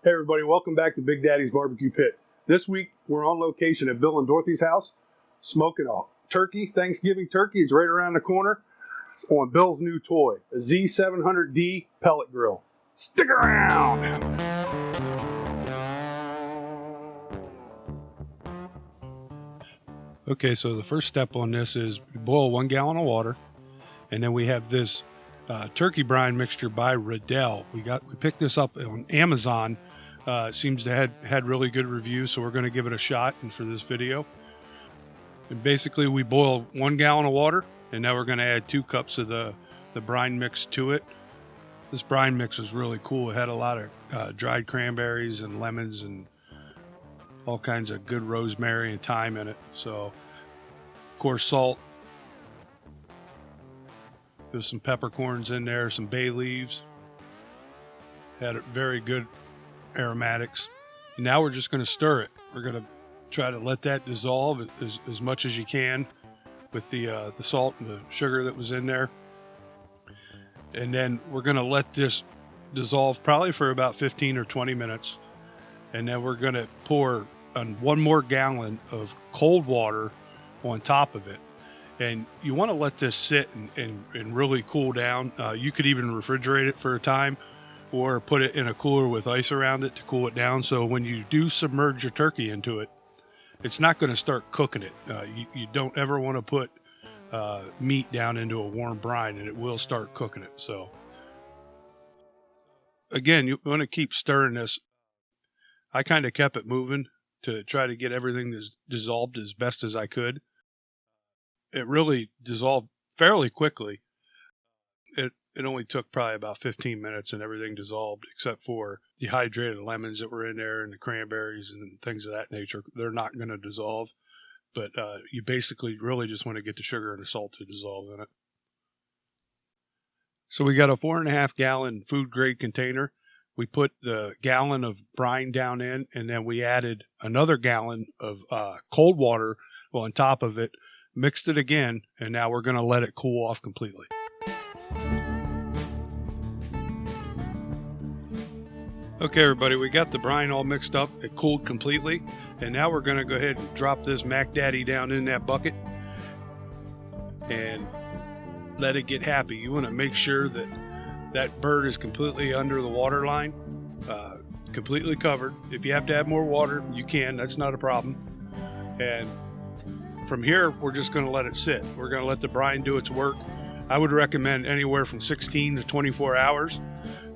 Hey everybody, welcome back to Big Daddy's Barbecue Pit. This week we're on location at Bill and Dorothy's house, smoking a turkey. Thanksgiving turkey is right around the corner on Bill's new toy, a Z700D pellet grill. Stick around! Okay, so the first step on this is boil 1 gallon of water, and then we have this turkey brine mixture by Rodelle. We picked this up on Amazon. It seems to have had really good reviews, so we're going to give it a shot and for this video. And basically we boil 1 gallon of water, and now we're going to add 2 cups of the brine mix to it. This brine mix was really cool. It had a lot of dried cranberries and lemons and all kinds of good rosemary and thyme in it. So, of course, salt. There's some peppercorns in there, some bay leaves. Had very good aromatics. And now we're just going to stir it. We're going to try to let that dissolve as much as you can with the salt and the sugar that was in there. And then we're going to let this dissolve probably for about 15 or 20 minutes. And then we're going to pour 1 more gallon of cold water on top of it. And you want to let this sit and really cool down. You could even refrigerate it for a time or put it in a cooler with ice around it to cool it down. So when you do submerge your turkey into it, it's not going to start cooking it. You don't ever want to put meat down into a warm brine, and it will start cooking it. So again, you want to keep stirring this. I kind of kept it moving to try to get everything dissolved as best as I could. It really dissolved fairly quickly. It only took probably about 15 minutes and everything dissolved except for dehydrated lemons that were in there and the cranberries and things of that nature. They're not going to dissolve, but you basically really just want to get the sugar and the salt to dissolve in it. So we got a 4.5 gallon food grade container. We put the gallon of brine down in, and then we added another gallon of cold water on top of it, mixed it again, and now we're going to let it cool off completely. Okay, everybody, we got the brine all mixed up. It cooled completely, and now we're going to go ahead and drop this Mac Daddy down in that bucket and let it get happy. You want to make sure that that bird is completely under the water line, completely covered. If you have to add more water, you can. That's not a problem. And from here, we're just going to let it sit. We're going to let the brine do its work. I would recommend anywhere from 16 to 24 hours.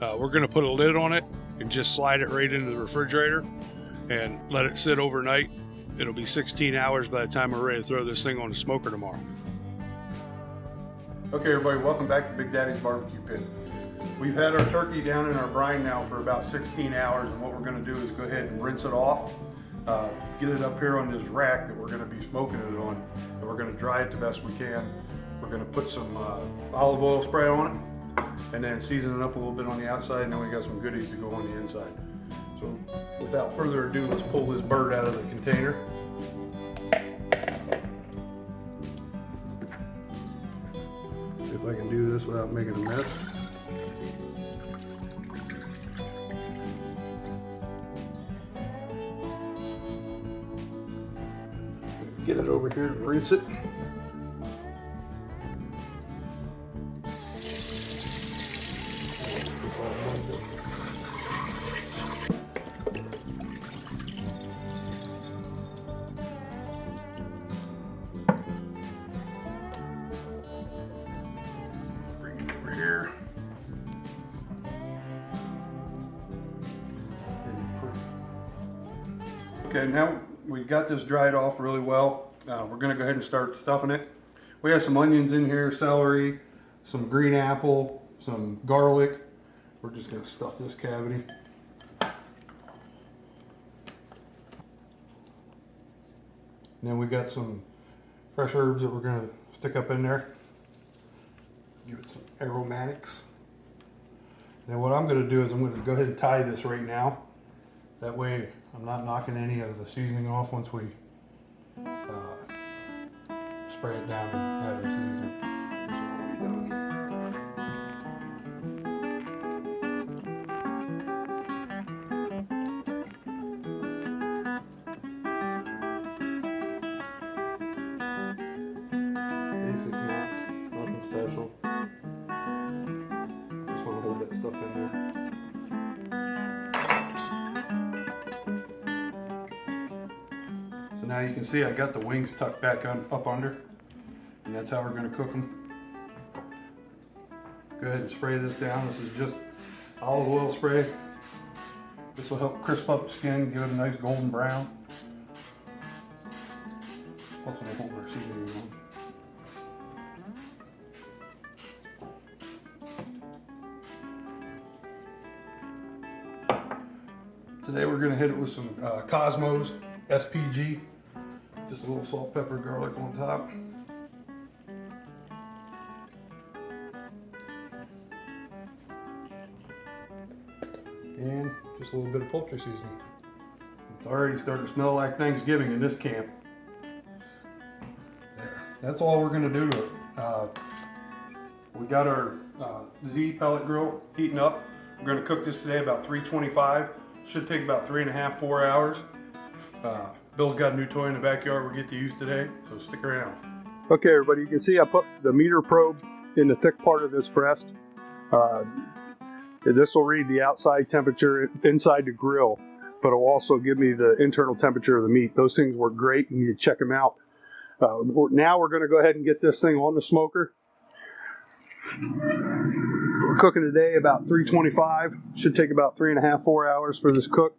We're going to put a lid on it and just slide it right into the refrigerator and let it sit overnight. It'll be 16 hours by the time we're ready to throw this thing on the smoker tomorrow. Okay, everybody, welcome back to Big Daddy's Barbecue Pit. We've had our turkey down in our brine now for about 16 hours, and what we're going to do is go ahead and rinse it off, get it up here on this rack that we're going to be smoking it on, and we're going to dry it the best we can. We're going to put some olive oil spray on it, and then season it up a little bit on the outside, and then we got some goodies to go on the inside. So without further ado, let's pull this bird out of the container. See if I can do this without making a mess. Get it over here and rinse it. Bring it over here. Okay, now we got this dried off really well. We're going to go ahead and start stuffing it. We have some onions in here, celery, some green apple, some garlic. We're just going to stuff this cavity. And then we got some fresh herbs that we're going to stick up in there. Give it some aromatics. Now what I'm going to do is I'm going to go ahead and tie this right now. That way I'm not knocking any of the seasoning off once we spray it down and add the seasoning. This will be done. Now you can see I got the wings tucked back up under, and that's how we're going to cook them. Go ahead and spray this down. This is just olive oil spray. This will help crisp up the skin, give it a nice golden brown. Plus it'll hold our seasoning on. Today we're going to hit it with some Kosmo's SPG. Just a little salt, pepper, garlic on top. And just a little bit of poultry seasoning. It's already starting to smell like Thanksgiving in this camp. There. That's all we're going to do to it. We got our Z pellet grill heating up. We're going to cook this today about 325. Should take about 3.5, 4 hours. Bill's got a new toy in the backyard we'll get to use today, so stick around. Okay, everybody, you can see I put the meter probe in the thick part of this breast. This will read the outside temperature inside the grill, but it'll also give me the internal temperature of the meat. Those things work great, and you check them out. Now we're going to go ahead and get this thing on the smoker. We're cooking today about 325. Should take about 3.5, 4 hours for this cook.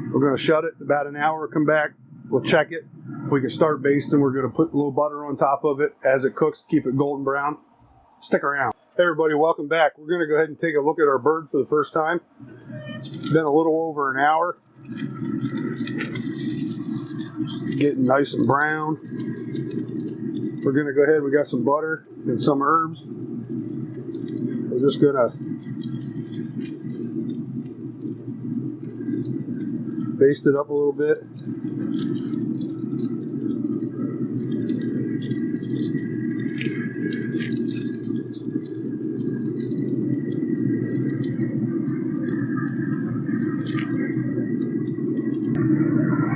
We're going to shut it about an hour, come back, we'll check it. If we can start basting, we're going to put a little butter on top of it as it cooks, keep it golden brown. Stick around. Hey everybody, welcome back. We're going to go ahead and take a look at our bird for the first time. It's been a little over an hour. Getting nice and brown. We're going to go ahead, we got some butter and some herbs. We're just going to baste it up a little bit.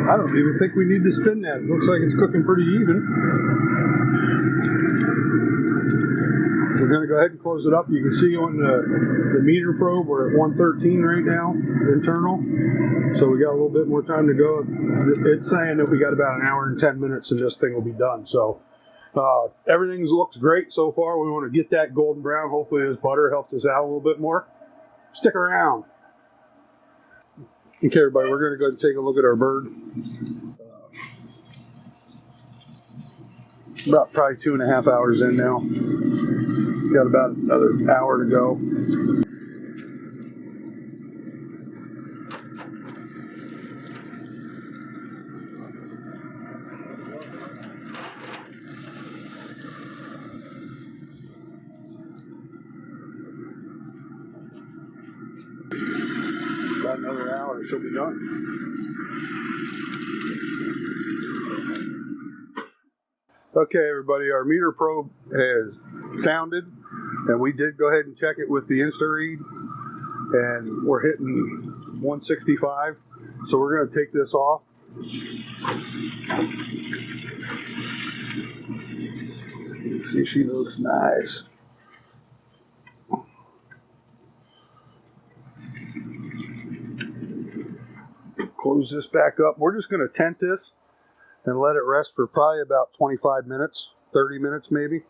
I don't even think we need to spin that. It looks like it's cooking pretty even. We're going to go ahead and close it up. You can see on the meter probe we're at 113 right now, internal. So we got a little bit more time to go. It's saying that we got about an hour and 10 minutes and this thing will be done. So everything looks great so far. We want to get that golden brown. Hopefully this butter helps us out a little bit more. Stick around. Okay, everybody, we're going to go ahead and take a look at our bird. About probably 2.5 hours in now. Got about another hour to go. About another hour, she'll be done. Okay, everybody, our meter probe has sounded, and we did go ahead and check it with the InstaRead, and we're hitting 165. So we're going to take this off. See, she looks nice. Close this back up. We're just going to tent this and let it rest for probably about 25 minutes, 30 minutes maybe.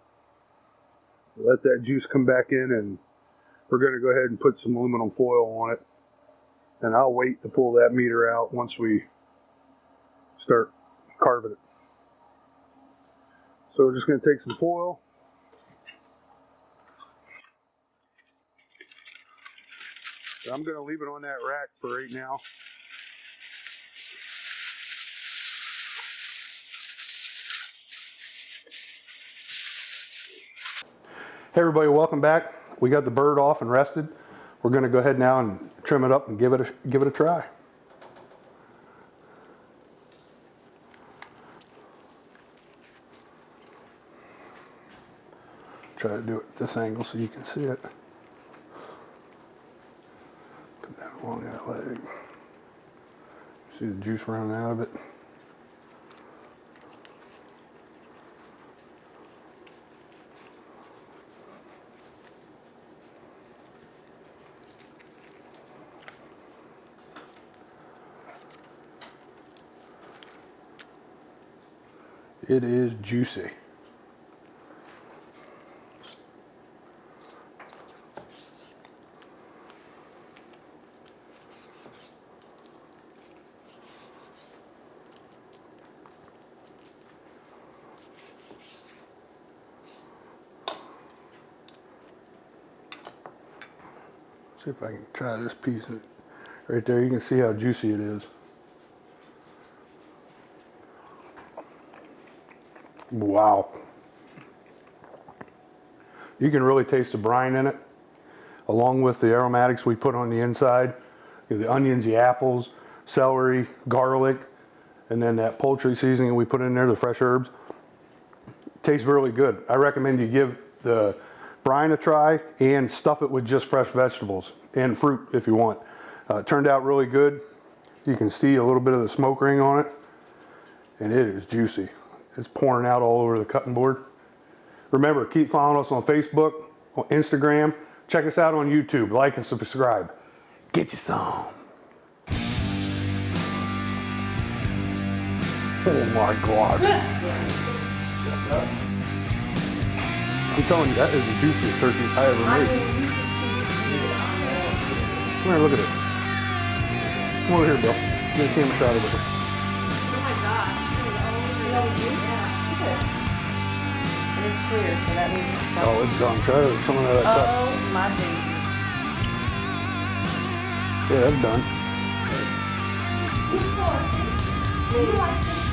Let that juice come back in, and we're going to go ahead and put some aluminum foil on it. And I'll wait to pull that meter out once we start carving it. So we're just going to take some foil. I'm going to leave it on that rack for right now. Hey everybody, welcome back. We got the bird off and rested. We're going to go ahead now and trim it up and give it a try. Try to do it at this angle so you can see it. Come down along that leg. See the juice running out of it. It is juicy. See if I can try this piece right there. You can see how juicy it is. Wow. You can really taste the brine in it, along with the aromatics we put on the inside. You know, the onions, the apples, celery, garlic, and then that poultry seasoning we put in there, the fresh herbs. Tastes really good. I recommend you give the brine a try and stuff it with just fresh vegetables and fruit if you want. It turned out really good. You can see a little bit of the smoke ring on it, and it is juicy. It's pouring out all over the cutting board. Remember, keep following us on Facebook, on Instagram. Check us out on YouTube. Like and subscribe. Get you some. Oh my God. I'm telling you, that is the juiciest turkey I ever made. Come here, look at it. Come over here, Bill. Get a camera shot of it. Oh my gosh. And it's clear, so that means it's done. Oh, it's done. Try some of that cup. Oh my baby. Yeah, that's done. You like this?